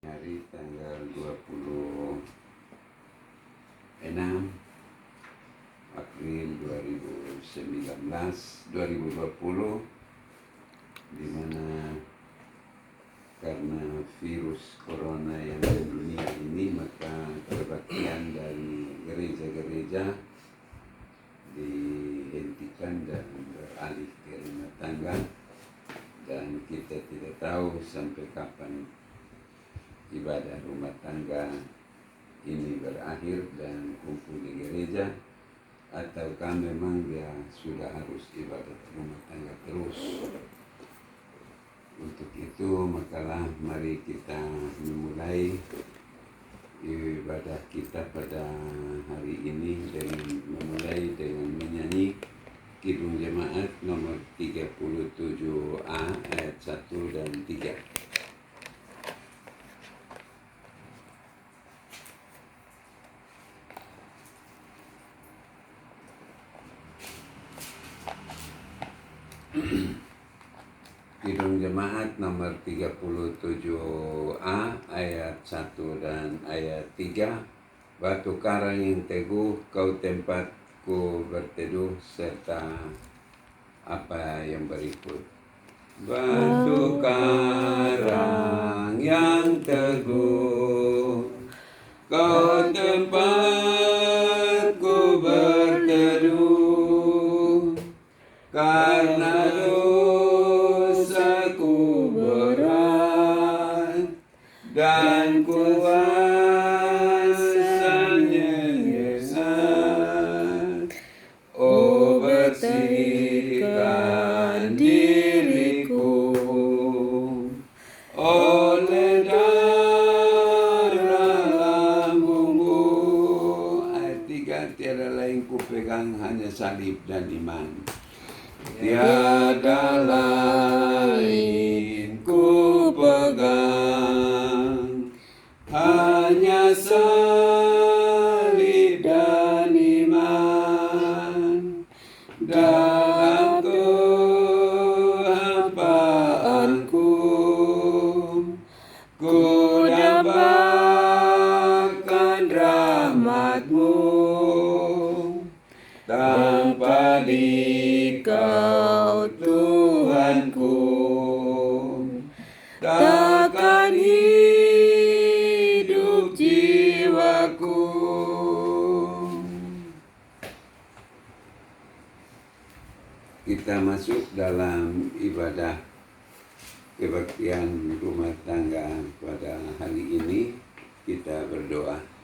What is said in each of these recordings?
Hari tanggal 26 April 2020, di mana karena virus corona yang mendunia ini, maka kebaktian dari gereja-gereja dihentikan dan beralih ke rumah tangga, dan kita tidak tahu sampai kapan ibadah rumah tangga ini berakhir dan kumpul di gereja, ataukah memang dia sudah harus ibadah rumah tangga terus. Untuk itu makalah mari kita memulai ibadah kita pada hari ini dengan memulai dengan menyanyi Kidung Jemaat nomor 37A ayat 1 dan 3. Kidung Jemaat nomor 37A ayat 1 dan ayat 3. Batu karang yang teguh, kau tempatku berteduh, serta apa yang berikut. Batu karang yang teguh, kau tempatku berteduh, karena dosaku berat dan kuasanya besar. Oh, bersihkan diriku oleh darah lambungmu. Ayat 3, tiada lain ku pegang, hanya salib dan iman. Tiada lain ku pegang, hanya salib dan iman. Dalam kehampaanku, ku dambakan rahmat-Mu. Tanpa Dikau Tuhanku, takkan hidup jiwaku. Kita masuk dalam ibadah kebaktian rumah tangga pada hari ini. Kita berdoa.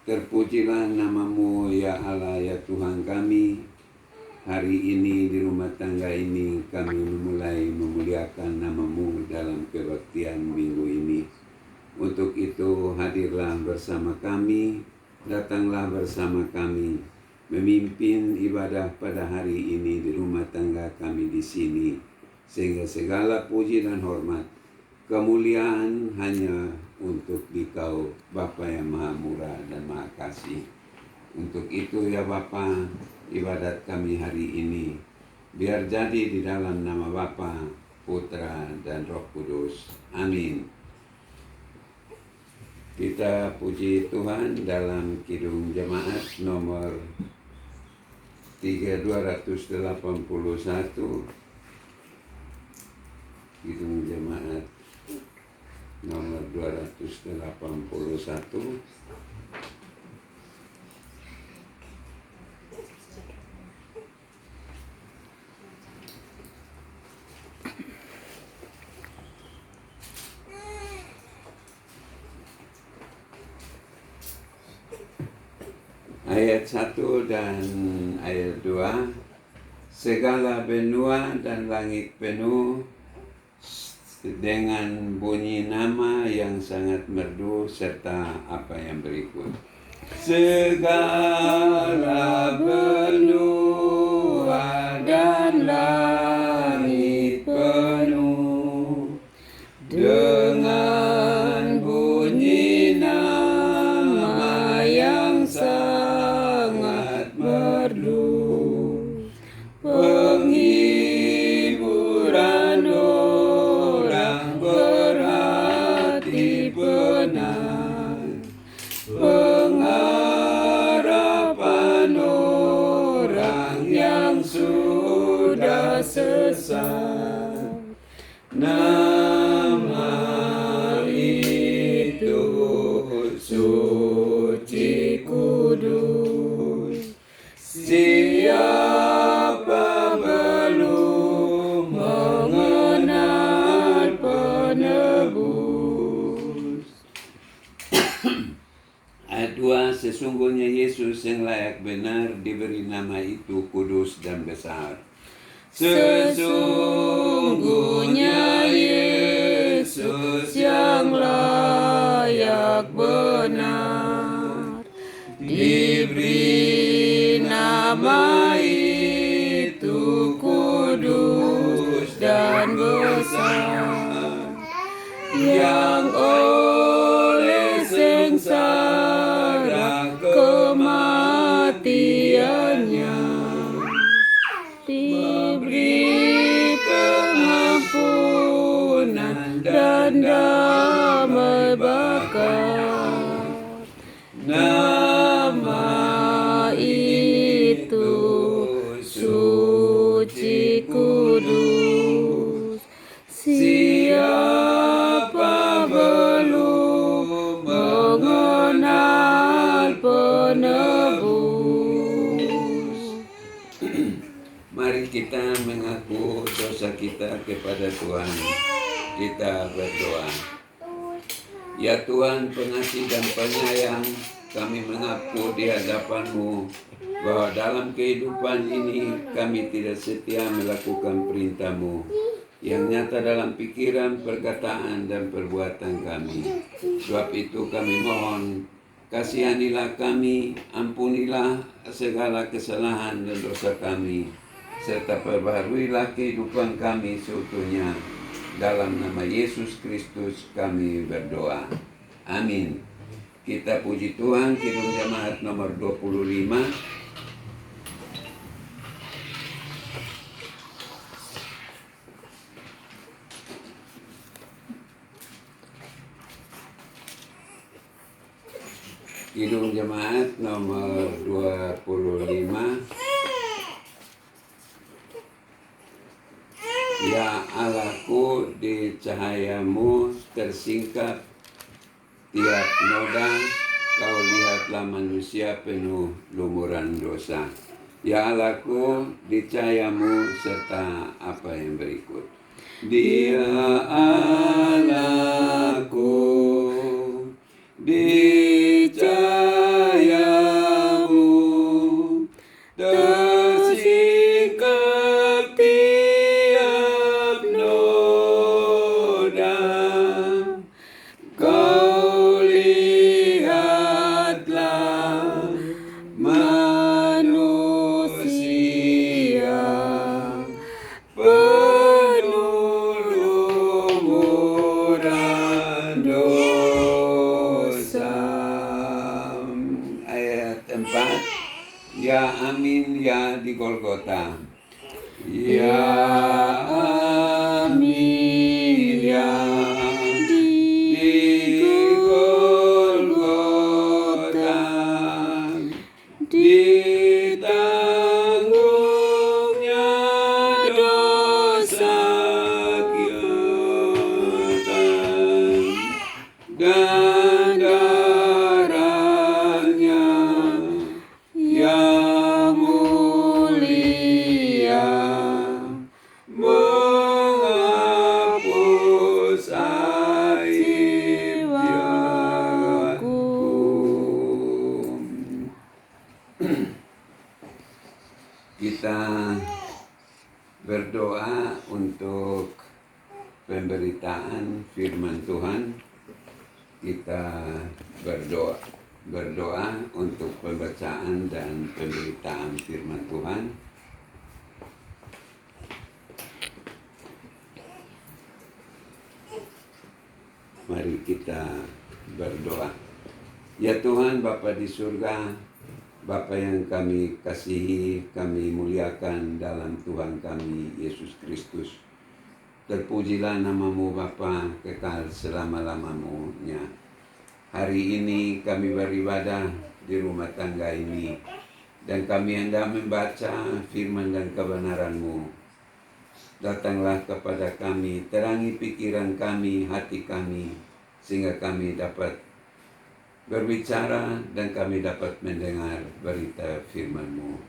Terpujilah nama-Mu ya Allah ya Tuhan kami. Hari ini di rumah tangga ini kami memulai memuliakan nama-Mu dalam kebaktian minggu ini. Untuk itu hadirlah bersama kami, datanglah bersama kami, memimpin ibadah pada hari ini di rumah tangga kami di sini, sehingga segala puji dan hormat, kemuliaan hanya untuk Dikau, Bapa yang Maha Murah dan Maha Kasih. Untuk itu ya Bapa, ibadat kami hari ini biar jadi di dalam nama Bapa, Putra dan Roh Kudus. Amin. Kita puji Tuhan dalam Kidung Jemaat nomor 281. Kidung Jemaat nomor 281. Ayat 1 dan ayat 2. Segala benua dan langit penuh dengan bunyi nama yang sangat merdu, serta apa yang berikut. Segala benua dan langit penuh dengan bunyi nama yang sangat merdu, penghiburan orang berhati benar, pengharapan orang yang sudah sesat. Nama itu suci kudus. Siapa belum mengenal penebus? Ayat 2, sesungguhnya Yesus yang layak benar diberi nama itu kudus dan besar. Sesungguhnya Yesus yang layak benar diberi nama itu kudus dan besar, yang oleh sengsara kematiannya diberi pengampunan dan damai bakar. Nama itu suci kudus. Siapa belum mengenal penebus? Mari kita mengaku dosa kita kepada Tuhan. Kita berdoa. Ya Tuhan, pengasih dan penyayang, kami mengaku di hadapan-Mu bahwa dalam kehidupan ini kami tidak setia melakukan perintah-Mu yang nyata dalam pikiran, perkataan, dan perbuatan kami. Sebab itu kami mohon, kasihanilah kami, ampunilah segala kesalahan dan dosa kami, serta perbaharuilah kehidupan kami seutuhnya. Dalam nama Yesus Kristus kami berdoa. Amin. Kita puji Tuhan, Kidung Jemaat nomor 25. Kidung Jemaat nomor 25. Ya Allahku, di cahayamu tersingkap tiap noda, kau lihatlah manusia penuh lumuran dosa. Ya Allahku, di cahayamu serta apa yang berikut. Dia Allahku, di cahayamu tersingkap tiap noda, kau lihatlah manusia penuh lumuran dosa. Ayat 4. Ya amin ya di Golgota. Ya amin ya di Golgota, ditanggungnya dosa kita dan darahnya yang mulia menghapus aib jiwaku. Kita berdoa untuk pemberitaan firman Tuhan. Kita berdoa untuk pembacaan dan pemberitaan firman Tuhan. Mari kita berdoa. Ya Tuhan, Bapa di surga, Bapa yang kami kasihi, kami muliakan dalam Tuhan kami Yesus Kristus. Terpujilah namamu Bapa kekal selama-lamanya. Hari ini kami beribadah di rumah tangga ini, dan kami hendak membaca firman dan kebenaran-Mu. Datanglah kepada kami, terangi pikiran kami, hati kami, sehingga kami dapat berbicara dan kami dapat mendengar berita firman-Mu.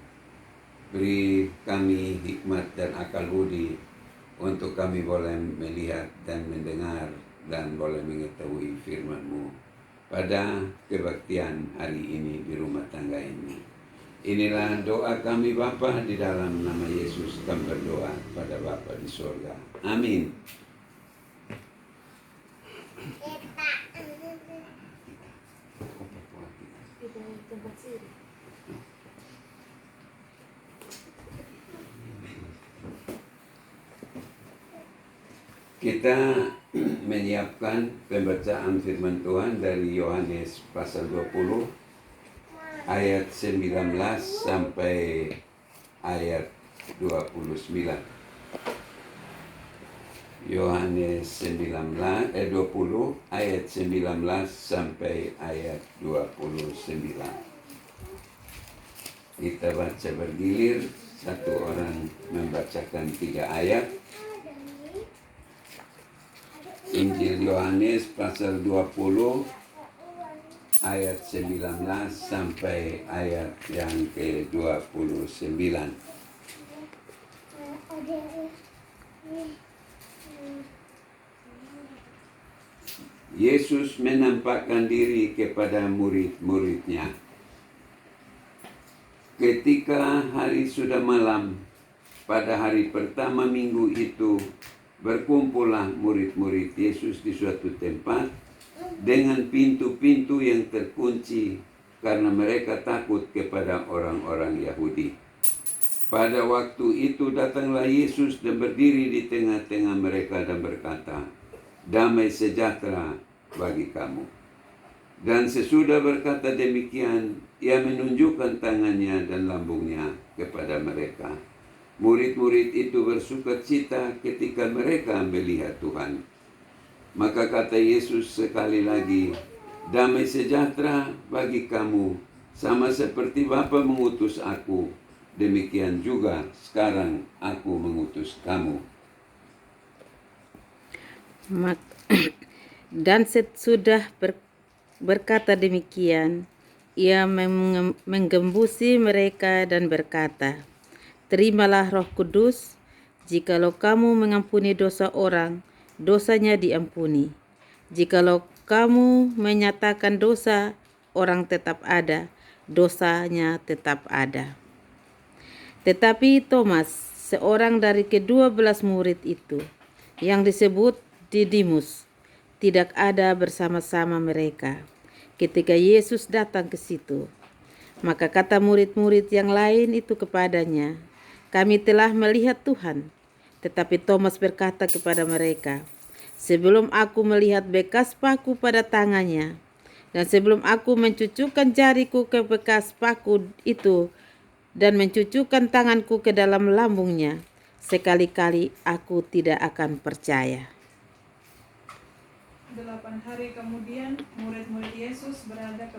Beri kami hikmat dan akal budi untuk kami boleh melihat dan mendengar dan boleh mengetahui firman-Mu pada kebaktian hari ini di rumah tangga ini. Inilah doa kami Bapa, di dalam nama Yesus kami berdoa pada Bapa di surga. Amin. Kita menyiapkan pembacaan firman Tuhan dari Yohanes pasal 20 ayat 19 sampai ayat 29. Yohanes 20 ayat 19 sampai ayat 29. Kita baca bergilir, satu orang membacakan 3 ayat. Injil Yohanes pasal 20 ayat 19 sampai ayat yang ke-29. Yesus menampakkan diri kepada murid-muridnya. Ketika hari sudah malam, pada hari pertama minggu itu, berkumpullah murid-murid Yesus di suatu tempat dengan pintu-pintu yang terkunci karena mereka takut kepada orang-orang Yahudi. Pada waktu itu datanglah Yesus dan berdiri di tengah-tengah mereka dan berkata, "Damai sejahtera bagi kamu." Dan sesudah berkata demikian, ia menunjukkan tangannya dan lambungnya kepada mereka. Murid-murid itu bersukacita ketika mereka melihat Tuhan. Maka kata Yesus sekali lagi, "Damai sejahtera bagi kamu, sama seperti Bapa mengutus aku, demikian juga sekarang aku mengutus kamu." Dan sesudah berkata demikian, ia menggembusi mereka dan berkata, "Terimalah Roh Kudus. Jikalau kamu mengampuni dosa orang, dosanya diampuni. Jikalau kamu menyatakan dosa orang, tetap ada, dosanya tetap ada." Tetapi Thomas, seorang dari ke-12 murid itu, yang disebut Didimus, tidak ada bersama-sama mereka ketika Yesus datang ke situ. Maka kata murid-murid yang lain itu kepadanya, "Kami telah melihat Tuhan." Tetapi Thomas berkata kepada mereka, "Sebelum aku melihat bekas paku pada tangannya, dan sebelum aku mencucukkan jariku ke bekas paku itu, dan mencucukkan tanganku ke dalam lambungnya, sekali-kali aku tidak akan percaya." 8 hari kemudian, murid-murid Yesus berada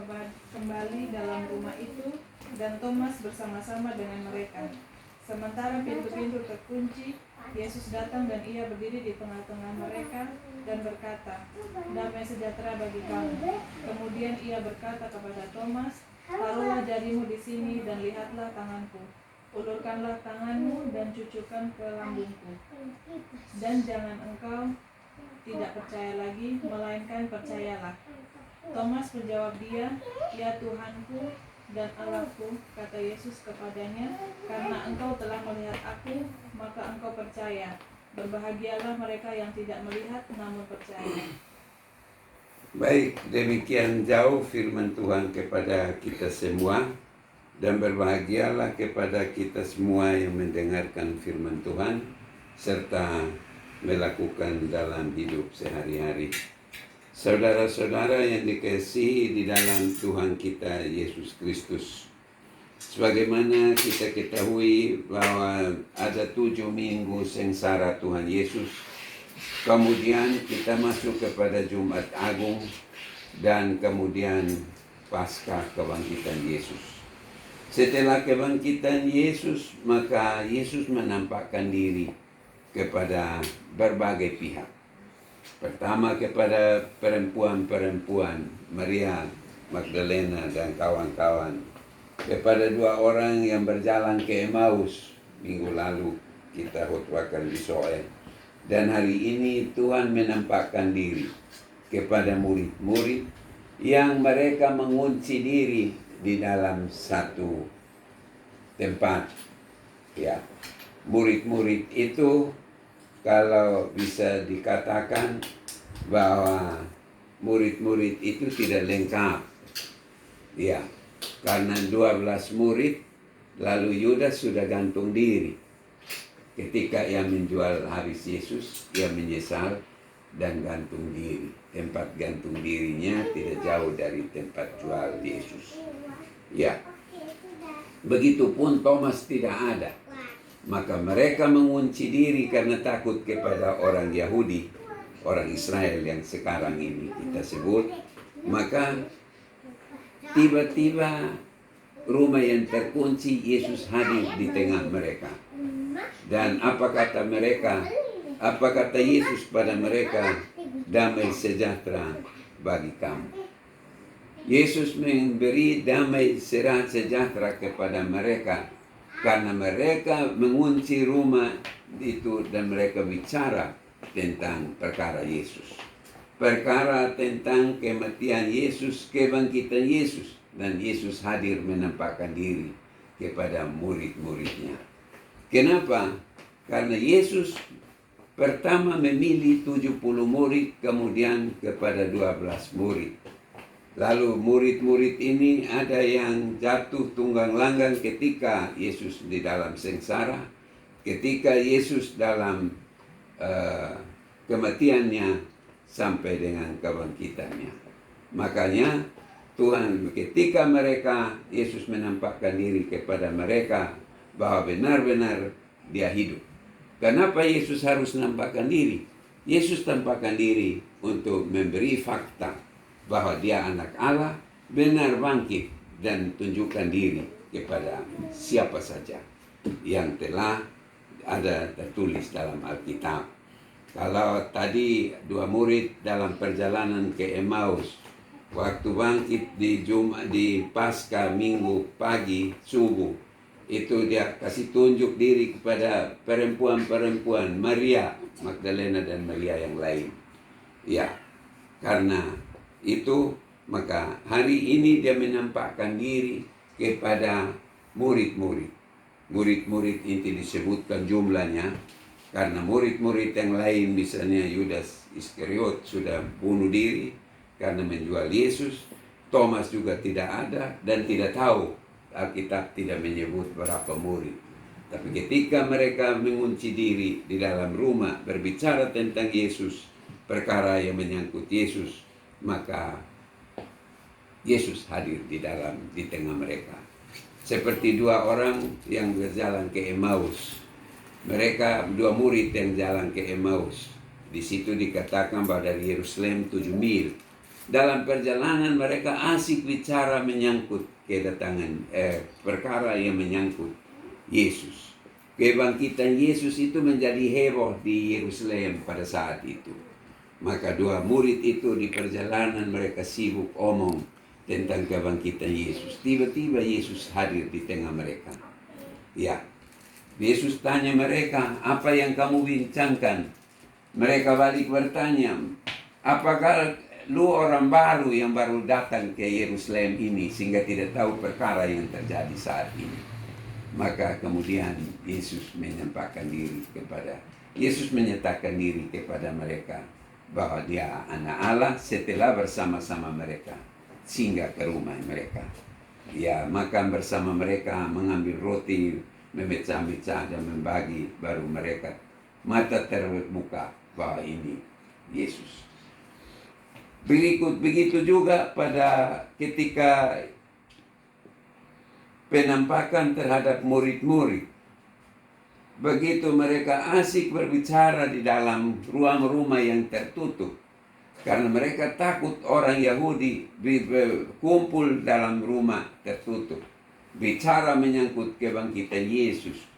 kembali dalam rumah itu, dan Thomas bersama-sama dengan mereka. Sementara pintu-pintu terkunci, Yesus datang dan ia berdiri di tengah-tengah mereka dan berkata, "Damai sejahtera bagi kamu." Kemudian ia berkata kepada Thomas, "Taruhlah jarimu di sini dan lihatlah tanganku. Ulurkanlah tanganmu dan cucukkan ke lambungku. Dan jangan engkau tidak percaya lagi, melainkan percayalah." Thomas menjawab dia, "Ya Tuhanku dan Allahku," kata Yesus kepadanya, "karena engkau telah melihat aku, maka engkau percaya. Berbahagialah mereka yang tidak melihat namun percaya." Baik, demikian jauh firman Tuhan kepada kita semua, dan berbahagialah kepada kita semua yang mendengarkan firman Tuhan serta melakukan dalam hidup sehari-hari. Saudara-saudara yang dikasihi di dalam Tuhan kita Yesus Kristus, sebagaimana kita ketahui bahwa ada 7 minggu sengsara Tuhan Yesus, kemudian kita masuk kepada Jumat Agung, dan kemudian pasca kebangkitan Yesus. Setelah kebangkitan Yesus, maka Yesus menampakkan diri kepada berbagai pihak. Pertama kepada perempuan-perempuan, Maria Magdalena dan kawan-kawan. Kepada 2 orang yang berjalan ke Emmaus minggu lalu kita khotbahkan di Soel. Dan hari ini Tuhan menampakkan diri kepada murid-murid yang mereka mengunci diri di dalam satu tempat. Ya, murid-murid itu kalau bisa dikatakan bahwa murid-murid itu tidak lengkap. Ya, karena 12 murid, lalu Yudas sudah gantung diri. Ketika ia menjual habis Yesus, ia menyesal dan gantung diri. Tempat gantung dirinya tidak jauh dari tempat jual Yesus. Ya, begitupun Thomas tidak ada. Maka mereka mengunci diri karena takut kepada orang Yahudi, orang Israel yang sekarang ini kita sebut. Maka tiba-tiba rumah yang terkunci, Yesus hadir di tengah mereka. Dan apa kata mereka? Apa kata Yesus pada mereka? Damai sejahtera bagi kamu. Yesus memberi damai sejahtera kepada mereka karena mereka mengunci rumah itu dan mereka bicara tentang perkara Yesus. Perkara tentang kematian Yesus, kebangkitan Yesus, dan Yesus hadir menampakkan diri kepada murid-muridnya. Kenapa? Karena Yesus pertama memilih 70 murid, kemudian kepada 12 murid. Lalu murid-murid ini ada yang jatuh tunggang langgang ketika Yesus di dalam sengsara, ketika Yesus dalam kematiannya sampai dengan kebangkitannya. Makanya Tuhan ketika Yesus menampakkan diri kepada mereka bahwa benar-benar dia hidup. Kenapa Yesus harus menampakkan diri? Yesus tampakkan diri untuk memberi fakta bahwa dia anak Allah, benar bangkit dan tunjukkan diri kepada siapa saja yang telah ada tertulis dalam Alkitab. Kalau tadi 2 murid dalam perjalanan ke Emmaus, waktu bangkit di Paskah Minggu pagi subuh, itu dia kasih tunjuk diri kepada perempuan-perempuan Maria Magdalena dan Maria yang lain. Ya, karena itu maka hari ini dia menampakkan diri kepada murid-murid. Murid-murid ini disebutkan jumlahnya karena murid-murid yang lain misalnya Yudas Iskariot sudah bunuh diri karena menjual Yesus. Thomas juga tidak ada dan tidak tahu, Alkitab tidak menyebut berapa murid. Tapi ketika mereka mengunci diri di dalam rumah berbicara tentang Yesus, perkara yang menyangkut Yesus, maka Yesus hadir di tengah mereka. Seperti 2 orang yang berjalan ke Emmaus. Mereka 2 murid yang jalan ke Emmaus. Di situ dikatakan bahwa dari Yerusalem 7 mil. Dalam perjalanan mereka asik bicara menyangkut kedatangan perkara yang menyangkut Yesus. Kebangkitan Yesus itu menjadi heboh di Yerusalem pada saat itu. Maka 2 murid itu di perjalanan mereka sibuk omong tentang kebangkitan Yesus. Tiba-tiba Yesus hadir di tengah mereka. Ya, Yesus tanya mereka, apa yang kamu bincangkan? Mereka balik bertanya, apakah lu orang baru yang baru datang ke Yerusalem ini sehingga tidak tahu perkara yang terjadi saat ini? Maka kemudian Yesus menyatakan diri kepada mereka bahwa dia anak Allah setelah bersama-sama mereka singgah ke rumah mereka. Ya, makan bersama mereka, mengambil roti, memecah-mecah dan membagi, baru mereka mata terbuka bahwa ini Yesus. Begitu juga pada ketika penampakan terhadap murid-murid. Begitu mereka asik berbicara di dalam ruang rumah yang tertutup. Karena mereka takut orang Yahudi kumpul dalam rumah tertutup, bicara menyangkut kebangkitan Yesus.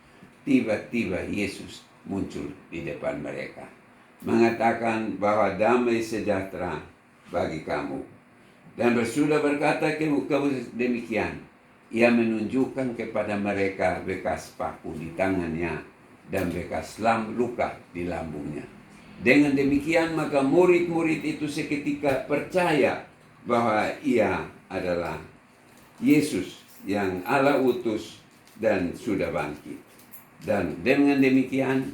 Tiba-tiba Yesus muncul di depan mereka, mengatakan bahwa damai sejahtera bagi kamu. Dan sudah berkata kamu demikian, ia menunjukkan kepada mereka bekas paku di tangannya dan bekas luka di lambungnya. Dengan demikian maka murid-murid itu seketika percaya bahwa ia adalah Yesus yang Allah utus dan sudah bangkit. Dan dengan demikian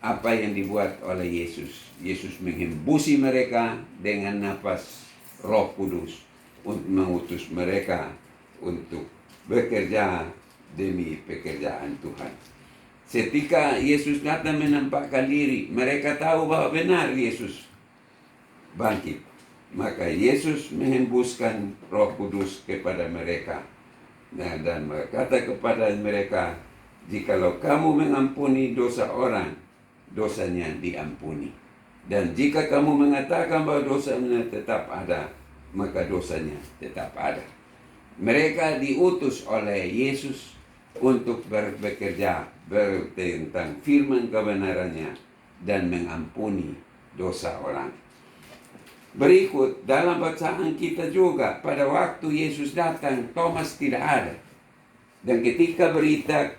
apa yang dibuat oleh Yesus? Yesus menghembusi mereka dengan nafas Roh Kudus untuk mengutus mereka untuk bekerja demi pekerjaan Tuhan. Ketika Yesus datang menampakkan diri, mereka tahu bahwa benar Yesus bangkit. Maka Yesus menghembuskan Roh Kudus kepada mereka. Dan berkata kepada mereka, jikalau kamu mengampuni dosa orang, dosanya diampuni. Dan jika kamu mengatakan bahwa dosanya tetap ada, maka dosanya tetap ada. Mereka diutus oleh Yesus untuk bekerja tentang firman kebenarannya dan mengampuni dosa orang. Berikut dalam bacaan kita juga, pada waktu Yesus datang, Thomas tidak ada. Dan ketika berita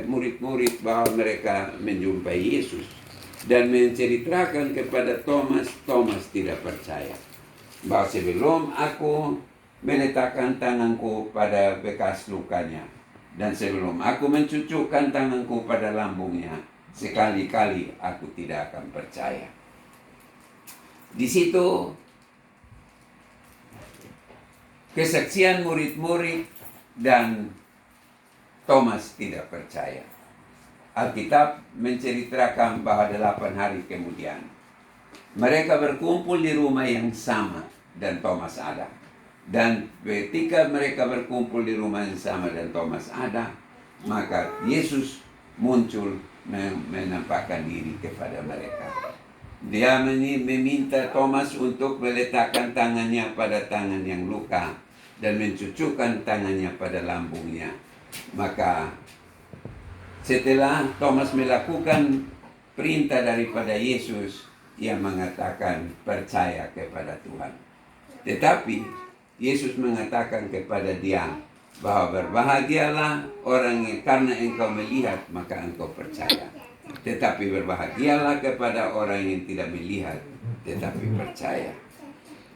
murid-murid bahwa mereka menjumpai Yesus dan menceritakan kepada Thomas, Thomas tidak percaya. Bahwa sebelum aku meletakkan tanganku pada bekas lukanya, dan sebelum aku mencucukkan tanganku pada lambungnya, sekali-kali aku tidak akan percaya. Di situ kesaksian murid-murid dan Thomas tidak percaya. Alkitab menceritakan bahwa 8 hari kemudian mereka berkumpul di rumah yang sama dan Thomas ada. Dan ketika mereka berkumpul di rumah yang sama dan Thomas ada, maka Yesus muncul menampakkan diri kepada mereka. Dia meminta Thomas untuk meletakkan tangannya pada tangan yang luka dan mencucukkan tangannya pada lambungnya. Maka setelah Thomas melakukan perintah daripada Yesus, ia mengatakan percaya kepada Tuhan. Tetapi Yesus mengatakan kepada dia bahwa berbahagialah orang yang karena engkau melihat maka engkau percaya. Tetapi berbahagialah kepada orang yang tidak melihat tetapi percaya.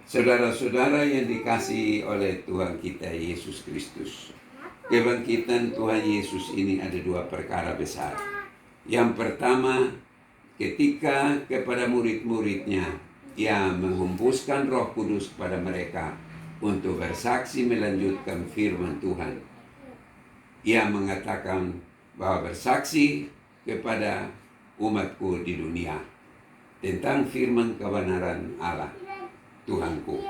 Saudara-saudara yang dikasihi oleh Tuhan kita Yesus Kristus, kebangkitan Tuhan Yesus ini ada 2 perkara besar. Yang pertama, ketika kepada murid-muridnya, ia menghembuskan Roh Kudus kepada mereka untuk bersaksi melanjutkan firman Tuhan. Ia mengatakan bahwa bersaksi kepada umatku di dunia tentang firman kebenaran Allah Tuhanku.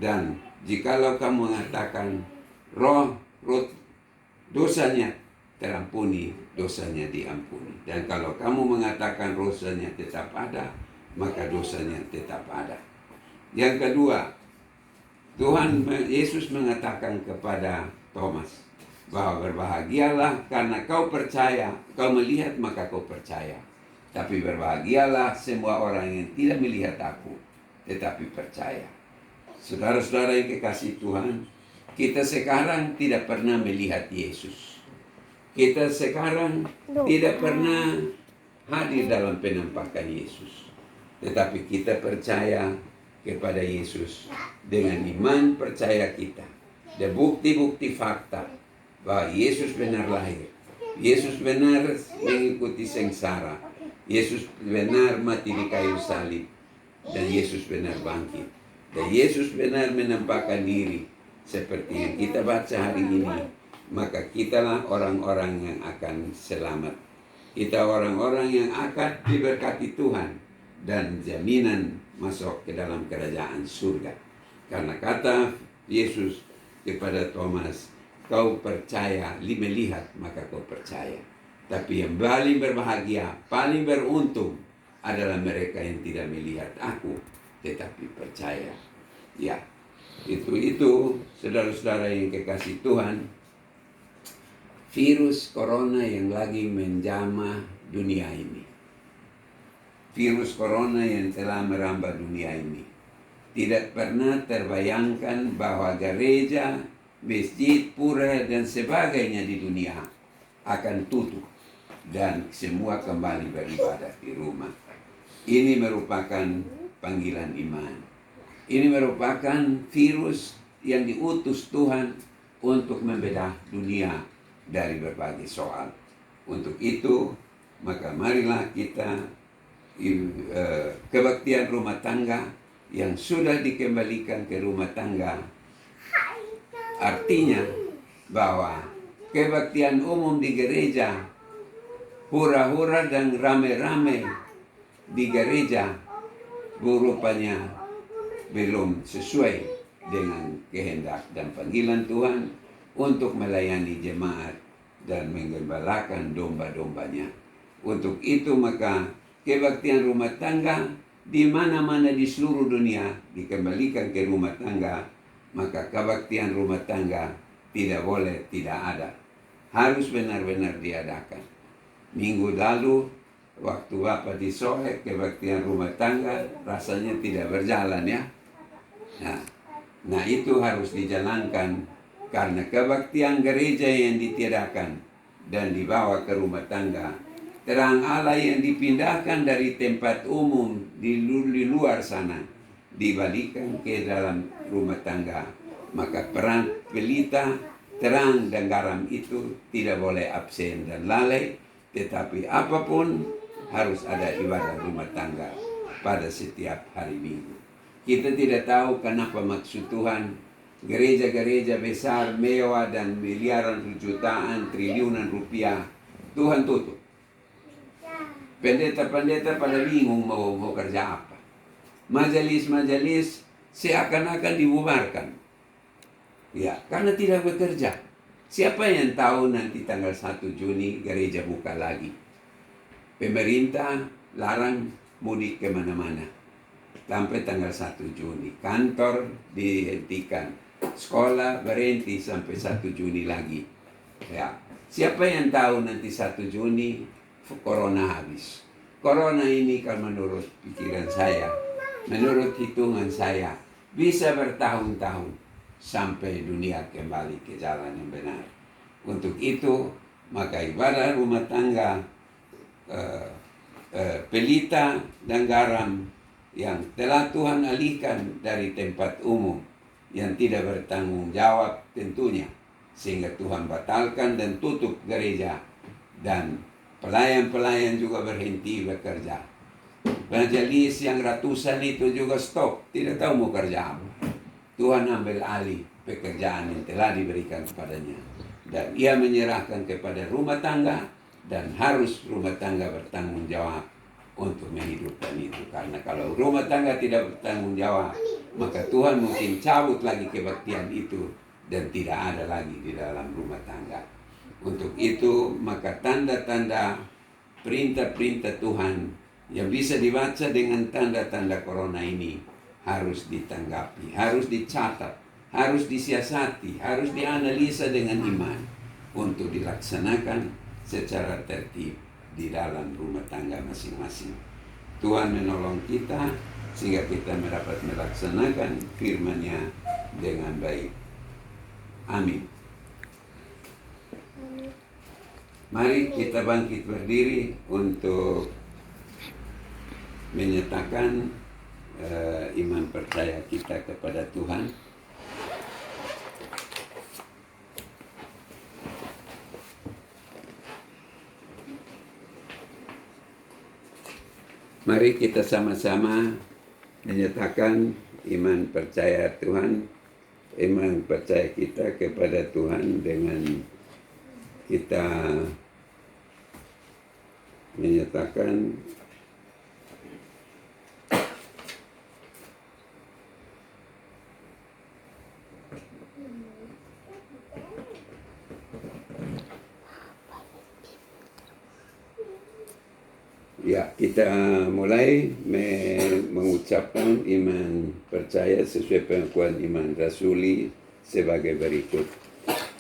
Dan jikalau kamu mengatakan roh dosanya terampuni, dosanya diampuni. Dan kalau kamu mengatakan dosanya tetap ada, maka dosanya tetap ada. Yang kedua, Tuhan Yesus mengatakan kepada Thomas bahwa berbahagialah karena kau percaya, kau melihat maka kau percaya. Tapi berbahagialah semua orang yang tidak melihat aku, tetapi percaya. Saudara-saudara yang kekasih Tuhan, kita sekarang tidak pernah melihat Yesus. Kita sekarang tidak pernah hadir dalam penampakan Yesus. Tetapi kita percaya kepada Yesus dengan iman percaya kita. Dan bukti-bukti fakta bahwa Yesus benar lahir. Yesus benar mengikuti sengsara. Yesus benar mati di kayu salib. Dan Yesus benar bangkit. Dan Yesus benar menampakkan diri seperti yang kita baca hari ini. Maka kitalah orang-orang yang akan selamat. Kita orang-orang yang akan diberkati Tuhan dan jaminan masuk ke dalam kerajaan surga. Karena kata Yesus kepada Thomas, kau percaya, melihat maka kau percaya. Tapi yang paling berbahagia, paling beruntung adalah mereka yang tidak melihat aku, tetapi percaya. Ya, itu saudara-saudara yang kekasih Tuhan, virus corona yang lagi menjamah dunia ini. Virus corona yang telah merambah dunia ini. Tidak pernah terbayangkan bahwa gereja, masjid, pura, dan sebagainya di dunia akan tutup dan semua kembali beribadah di rumah. Ini merupakan panggilan iman. Ini merupakan virus yang diutus Tuhan untuk membedah dunia dari berbagai soal. Untuk itu, maka marilah kita kebaktian rumah tangga yang sudah dikembalikan ke rumah tangga. Artinya bahwa kebaktian umum di gereja, hura-hura dan rame-rame di gereja rupanya belum sesuai dengan kehendak dan panggilan Tuhan untuk melayani jemaat dan menggembalakan domba-dombanya. Untuk itu maka kebaktian rumah tangga di mana-mana di seluruh dunia dikembalikan ke rumah tangga, maka kebaktian rumah tangga tidak boleh tidak ada. Harus benar-benar diadakan. Minggu lalu waktu Bapak di Soek kebaktian rumah tangga rasanya tidak berjalan ya. Nah itu harus dijalankan karena kebaktian gereja yang ditiadakan dan dibawa ke rumah tangga. Terang Allah yang dipindahkan dari tempat umum di luar sana dibalikkan ke dalam rumah tangga. Maka peran pelita, terang dan garam itu tidak boleh absen dan lalai. Tetapi apapun harus ada ibadah rumah tangga pada setiap hari Minggu. Kita tidak tahu kenapa maksud Tuhan gereja-gereja besar, mewah dan miliaran jutaan, triliunan rupiah Tuhan tutup. Pendeta-pendeta pada bingung mau kerja apa. Majelis-majelis seakan-akan dibubarkan. Ya, karena tidak bekerja. Siapa yang tahu nanti tanggal 1 Juni gereja buka lagi. Pemerintah larang mudik kemana-mana sampai tanggal 1 Juni. Kantor dihentikan. Sekolah berhenti sampai 1 Juni lagi. Ya, siapa yang tahu nanti 1 Juni corona habis. Corona ini kan menurut pikiran saya, menurut hitungan saya, bisa bertahun-tahun sampai dunia kembali ke jalan yang benar. Untuk itu, maka ibadah rumah tangga, pelita dan garam yang telah Tuhan alihkan dari tempat umum yang tidak bertanggung jawab tentunya, sehingga Tuhan batalkan dan tutup gereja dan pelayan-pelayan juga berhenti bekerja. Majelis yang ratusan itu juga stop, tidak tahu mau kerja apa. Tuhan ambil alih pekerjaan yang telah diberikan kepadanya dan ia menyerahkan kepada rumah tangga dan harus rumah tangga bertanggung jawab untuk menghidupkan itu. Karena kalau rumah tangga tidak bertanggung jawab, maka Tuhan mungkin cabut lagi kebaktian itu dan tidak ada lagi di dalam rumah tangga. Untuk itu maka tanda-tanda perintah-perintah Tuhan yang bisa dibaca dengan tanda-tanda corona ini harus ditanggapi, harus dicatat, harus disiasati, harus dianalisa dengan iman untuk dilaksanakan secara tertib di dalam rumah tangga masing-masing. Tuhan menolong kita sehingga kita dapat melaksanakan firman-Nya dengan baik. Amin. Mari kita bangkit berdiri untuk menyatakan iman percaya kita kepada Tuhan. Mari kita sama-sama menyatakan iman percaya Tuhan, iman percaya kita kepada Tuhan dengan kita menyatakan Ya, kita mulai mengucapkan iman percaya sesuai pengakuan iman rasuli sebagai berikut.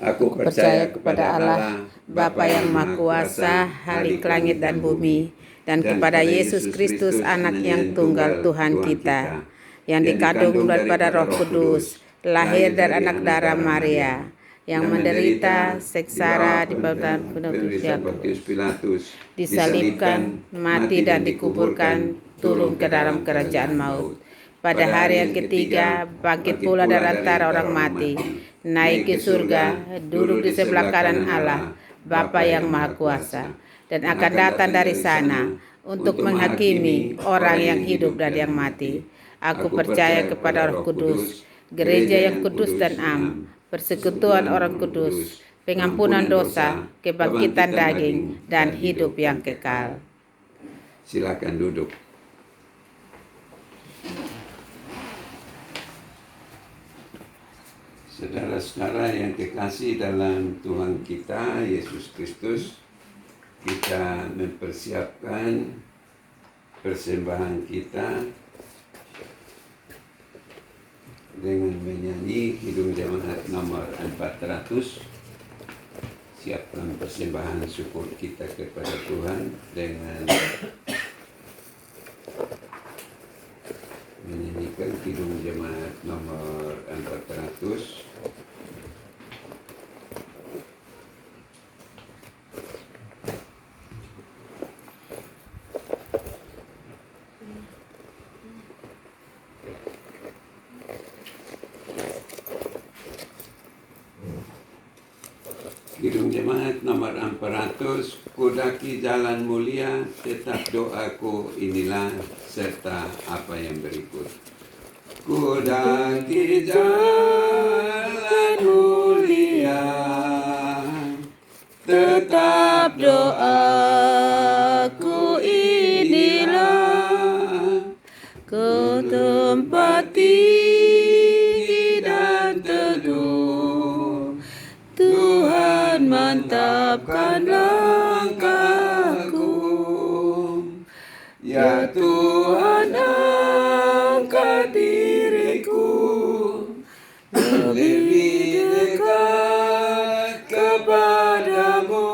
Aku percaya kepada Allah, Bapa yang Maha Kuasa, Halik langit dan bumi, dan kepada Yesus Kristus, Anak yang tunggal Tuhan kita, yang dikandung daripada Roh Kudus, lahir dari anak darah Maria, yang menderita sengsara di bawah Pontius Pilatus, disalibkan, mati dan dikuburkan, turun ke dalam kerajaan maut. Pada hari yang ketiga, bangkit pula dari antara orang mati, naik ke surga, duduk di sebelah kanan Allah, Bapa yang Maha Kuasa, dan akan datang dari sana untuk menghakimi orang yang hidup dan yang mati. Aku percaya kepada Roh Kudus, gereja yang kudus dan am, persekutuan orang kudus, pengampunan dosa, kebangkitan daging, dan hidup yang kekal. Silakan duduk. Saudara-saudara yang kekasih dalam Tuhan kita, Yesus Kristus, kita mempersiapkan persembahan kita dengan menyanyi Kidung Jemaat nomor 400. Siapkan persembahan syukur kita kepada Tuhan dengan menyanyikan Kidung Jemaat nomor 400. Kidung Jemaat nomor 400, kudaki jalan mulia, tetap doaku inilah serta apa yang berikut. Kudaki jalan mulia, tetap doaku inilah, Ke tempat tinggi dan teduh, Tuhan mantapkan langkahku. Ya Tuhan, angkat diriku lebih dekat kepadamu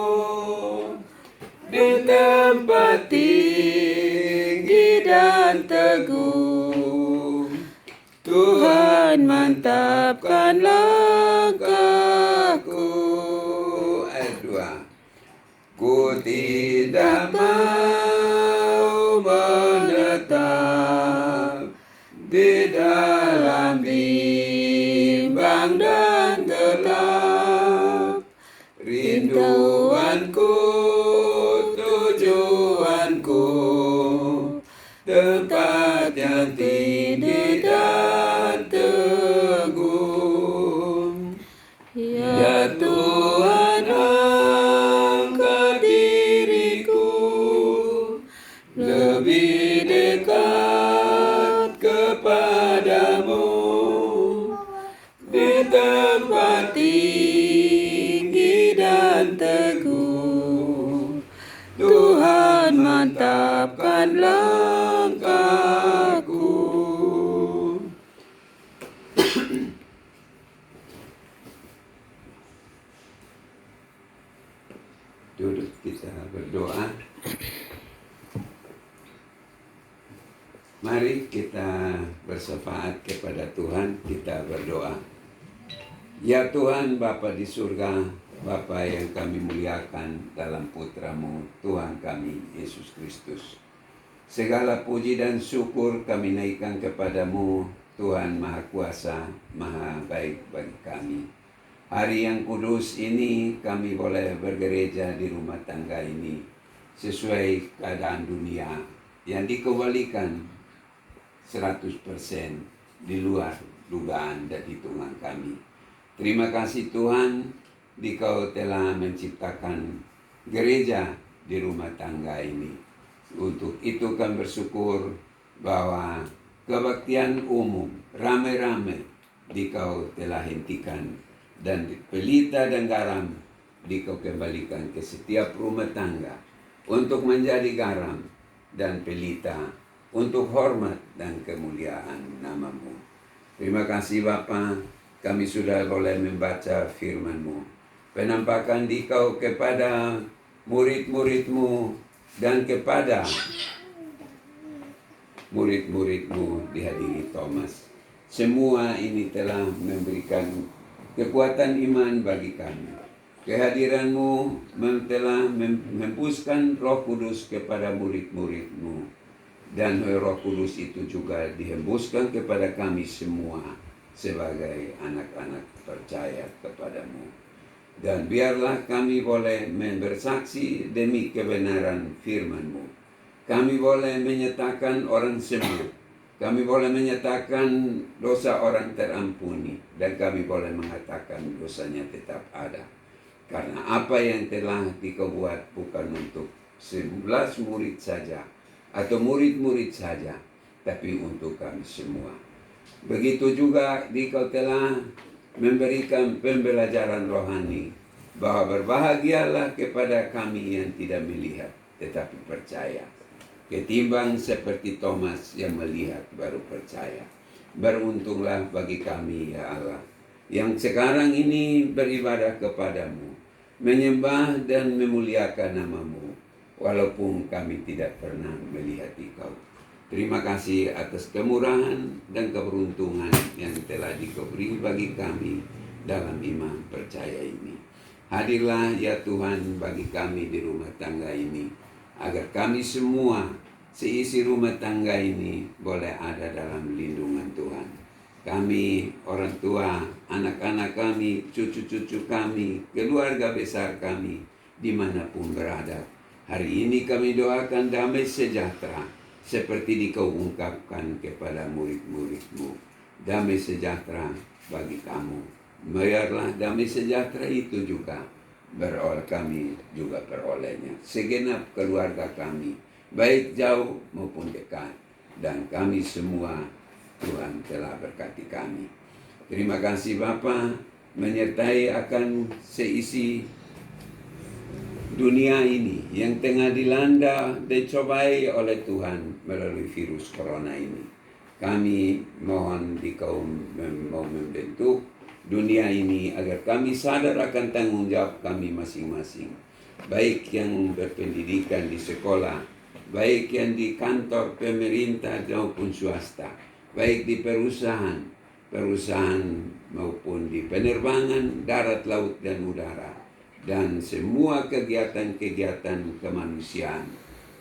di tempat tinggi dan teguh. Tuhan mantapkan langkahku. Ayat 2. Ku tidak mau menetap di dalam bimbang dan gelap. Rinduanku, tujuanku, tempat yang tinggi dan teguh. Ya Tuhan, angkat diriku lebih dekat kepadamu di tempat tinggi dan teguh. Tuhan mantapkan langkahku. Duduk, kita berdoa. Mari kita bersyafaat kepada Tuhan, kita berdoa. Ya Tuhan, Bapa di surga, Bapa yang kami muliakan dalam Putra-Mu, Tuhan kami, Yesus Kristus. Segala puji dan syukur kami naikkan kepadamu, Tuhan Maha Kuasa, Maha Baik bagi kami. Hari yang kudus ini kami boleh bergereja di rumah tangga ini sesuai keadaan dunia yang dikembalikan 100% di luar dugaan dan hitungan kami. Terima kasih Tuhan, Dikau telah menciptakan gereja di rumah tangga ini. Untuk itu kami bersyukur bahwa kebaktian umum rame-rame Dikau telah hentikan, dan pelita dan garam Dikau kembalikan ke setiap rumah tangga untuk menjadi garam, dan pelita untuk hormat dan kemuliaan nama-Mu. Terima kasih Bapa, kami sudah boleh membaca firman-Mu. Penampakan Dikau kepada murid-murid-Mu dan kepada murid-murid-Mu dihadiri Thomas. Semua ini telah memberikan kekuatan iman bagi kami. Kehadiran-Mu telah menghembuskan Roh Kudus kepada murid-murid-Mu. Dan Roh Kudus itu juga dihembuskan kepada kami semua sebagai anak-anak percaya kepadamu. Dan biarlah kami boleh bersaksi demi kebenaran firman-Mu. Kami boleh menyatakan orang sembuh. Kami boleh menyatakan dosa orang terampuni. Dan kami boleh mengatakan dosanya tetap ada. Karena apa yang telah Dikau buat bukan untuk 11 murid saja, atau murid-murid saja, tapi untuk kami semua. Begitu juga Dikau telah memberikan pembelajaran rohani, bahwa berbahagialah kepada kami yang tidak melihat, tetapi percaya. Ketimbang seperti Thomas yang melihat baru percaya. Beruntunglah bagi kami ya Allah, yang sekarang ini beribadah kepadamu, menyembah dan memuliakan nama-Mu, walaupun kami tidak pernah melihat Dikau. Terima kasih atas kemurahan dan keberuntungan yang telah Dikau beri bagi kami dalam iman percaya ini. Hadirlah ya Tuhan bagi kami di rumah tangga ini, agar kami semua seisi rumah tangga ini boleh ada dalam lindungan Tuhan. Kami, orang tua, anak-anak kami, cucu-cucu kami, keluarga besar kami, dimanapun berada. Hari ini kami doakan damai sejahtera seperti Dikau ungkapkan kepada murid-murid-Mu. Damai sejahtera bagi kamu. Biarlah damai sejahtera itu juga kami juga perolehnya. Segenap keluarga kami, baik jauh maupun dekat. Dan kami semua, Tuhan telah berkati kami. Terima kasih Bapa, menyertai akan seisi dunia ini yang tengah dilanda dicobai oleh Tuhan melalui virus corona ini. Kami mohon Dikau mau membentuk dunia ini agar kami sadar akan tanggung jawab kami masing-masing. Baik yang berpendidikan di sekolah, baik yang di kantor pemerintah maupun swasta, baik di perusahaan maupun di penerbangan darat, laut, dan udara. Dan semua kegiatan-kegiatan kemanusiaan.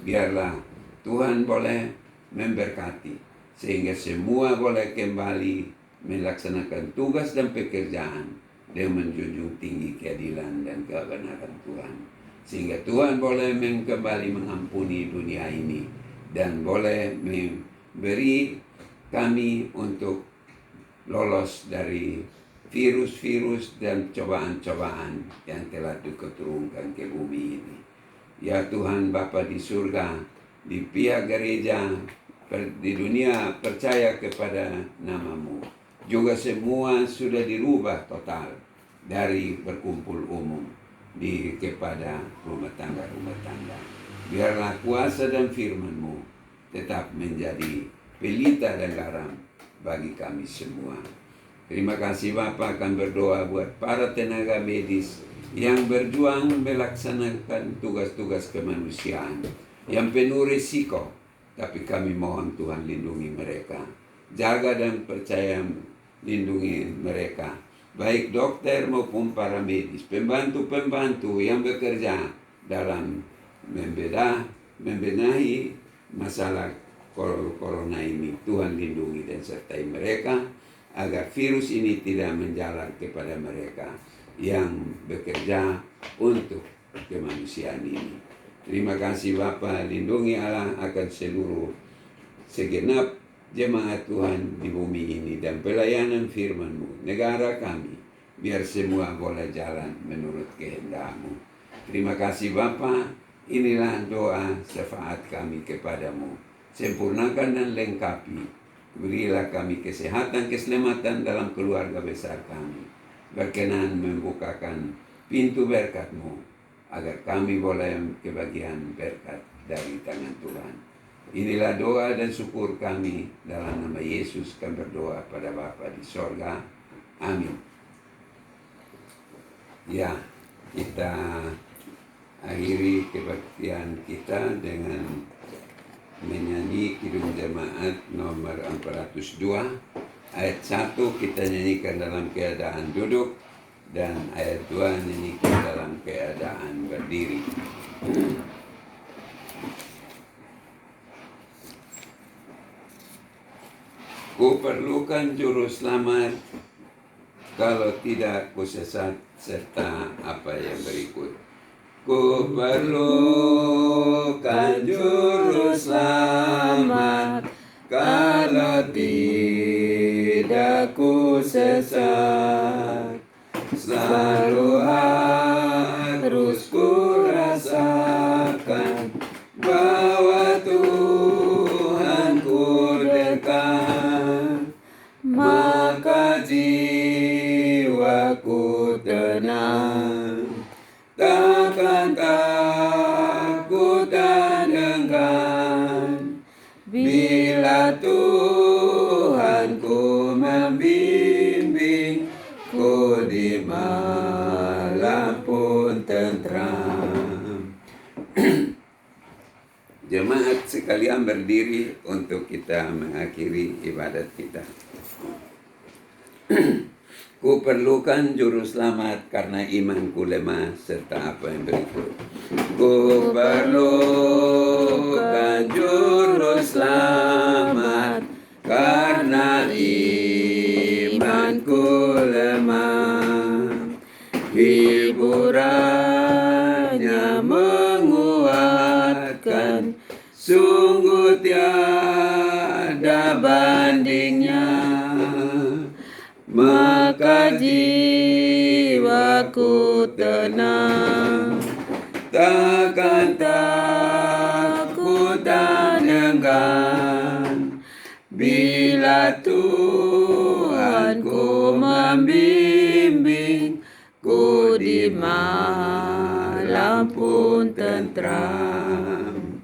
Biarlah Tuhan boleh memberkati, sehingga semua boleh kembali melaksanakan tugas dan pekerjaan dengan menjunjung tinggi keadilan dan kebenaran Tuhan. Sehingga Tuhan boleh kembali mengampuni dunia ini dan boleh memberi kami untuk lolos dari virus-virus dan cobaan-cobaan yang telah Dikau turunkan ke bumi ini. Ya Tuhan Bapa di surga, di pihak gereja, di dunia percaya kepada nama-Mu. Juga semua sudah dirubah total dari berkumpul umum kepada rumah tangga. Biarlah kuasa dan firman-Mu tetap menjadi pelita dan garam bagi kami semua. Terima kasih Bapa, akan berdoa buat para tenaga medis yang berjuang melaksanakan tugas-tugas kemanusiaan yang penuh risiko. Tapi kami mohon Tuhan lindungi mereka. Jaga dan percaya lindungi mereka. Baik dokter maupun para medis, pembantu-pembantu yang bekerja dalam membenahi masalah corona ini. Tuhan lindungi dan sertai mereka, agar virus ini tidak menjalar kepada mereka yang bekerja untuk kemanusiaan ini. Terima kasih Bapa, lindungi Allah akan segenap jemaat Tuhan di bumi ini dan pelayanan firman-Mu, negara kami, biar semua boleh jalan menurut kehendak-Mu. Terima kasih Bapa, inilah doa syafaat kami kepadamu. Sempurnakan dan lengkapi. Berilah kami kesehatan, keselamatan dalam keluarga besar kami. Berkenan membukakan pintu berkat-Mu, agar kami boleh kebagian berkat dari tangan Tuhan. Inilah doa dan syukur kami, dalam nama Yesus kami berdoa pada Bapa di sorga. Amin. Ya, kita akhiri kebaktian kita dengan menyanyi Kidung Jemaat nomor 402. Ayat 1 kita nyanyikan dalam keadaan duduk, dan ayat 2 nyanyikan dalam keadaan berdiri. Ku perlukan juru selamat, kalau tidak ku sesat, serta apa yang berikut. Ku perlukan juru selamat, kalau tidak ku sesat. Selalu harus ku rasakan bahwa Tuhanku dekat, maka jiwaku tenang, takkan takut dan enggan, bila Tuhanku membimbing, ku di malam pun tentram. Jemaat sekalian berdiri untuk kita mengakhiri ibadat kita. Ku perlukan juru selamat karena imanku lemah, serta apa yang berikut. Ku perlukan juru selamat karena imanku lemah. Hiburannya menguatkan, sungguh tiada bandingnya. Maka jiwaku tenang, takkan takut dan enggan, bila Tuhanku membimbing, ku di malam pun tentram.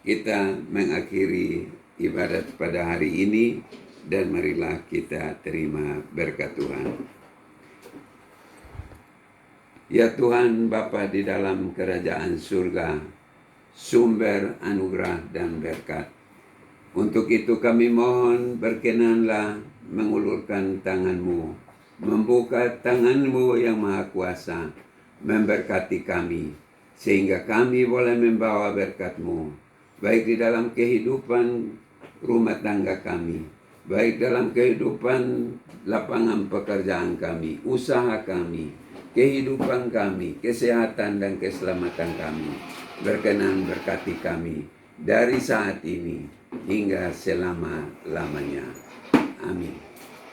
Kita mengakhiri ibadat pada hari ini, dan marilah kita terima berkat Tuhan. Ya Tuhan Bapa di dalam kerajaan surga, sumber anugerah dan berkat. Untuk itu kami mohon, berkenanlah mengulurkan tangan-Mu, membuka tangan-Mu yang maha kuasa, memberkati kami, sehingga kami boleh membawa berkat-Mu, baik di dalam kehidupan rumah tangga kami, baik dalam kehidupan lapangan pekerjaan kami, usaha kami, kehidupan kami, kesehatan dan keselamatan kami. Berkenan berkati kami dari saat ini hingga selama-lamanya. Amin.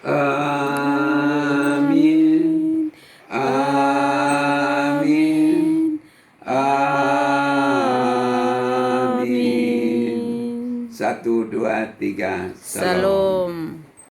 Amin. Amin. Amin. 1, 2, 3. Salam.